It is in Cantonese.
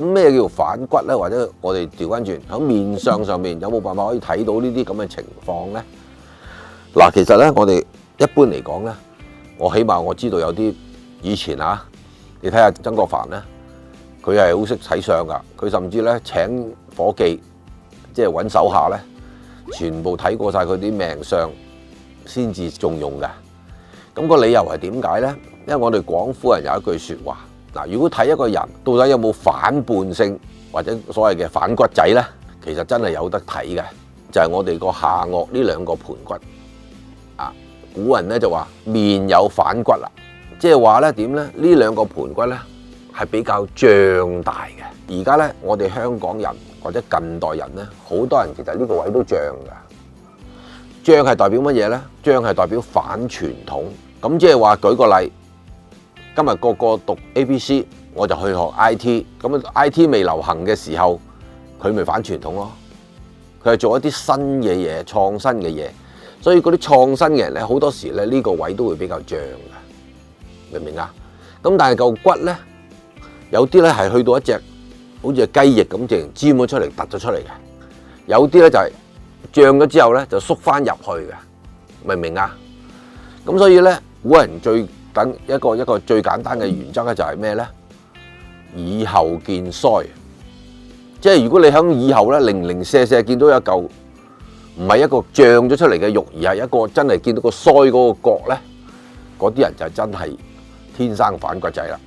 咩叫反骨咧？或者我哋調翻轉喺面相上面有冇辦法可以睇到呢啲咁嘅情況咧？嗱，其實咧我哋一般嚟講咧，我起碼我知道有啲以前啊，你睇下曾國藩咧，佢係好識睇相噶，佢甚至咧請夥計，即係揾手下咧，全部睇過晒佢啲命相先至重用嘅。咁個理由係點解咧？因為我哋廣府人有一句説話，嗱，如果睇一個人到底有冇反叛性或者所謂嘅反骨仔咧，其實真係有得睇嘅，就係我哋個下顎呢兩個盤骨。啊，古人咧就話面有反骨啦，即係話咧點咧？呢兩個盤骨咧係比較脹大嘅。而家咧我哋香港人或者近代人咧，好多人其實呢個位都脹㗎。脹係代表乜嘢咧？脹係代表反傳統。咁即係話舉個例，今日個個讀 ABC， 我就去學 IT。咁 IT 未流行嘅時候，佢咪反傳統咯？佢係做一啲新嘅嘢、創新嘅嘢。所以嗰啲創新嘅人咧，好多時咧呢個位都會比較脹嘅，明唔明啊？咁但係嚿骨咧，有啲咧係去到一隻好似係雞翼咁，直尖咗出嚟、突咗出嚟嘅；有啲咧就係脹咗之後咧就縮翻入去嘅，明唔明啊？咁所以咧，古人最等一個最簡單嘅原則咧就係咩咧？耳後見腮，即係如果你喺耳後咧零零舍舍見到有嚿唔係一個脹咗出嚟嘅肉，而係一個真係見到個腮嗰個角咧，嗰啲人就真係天生反骨仔啦。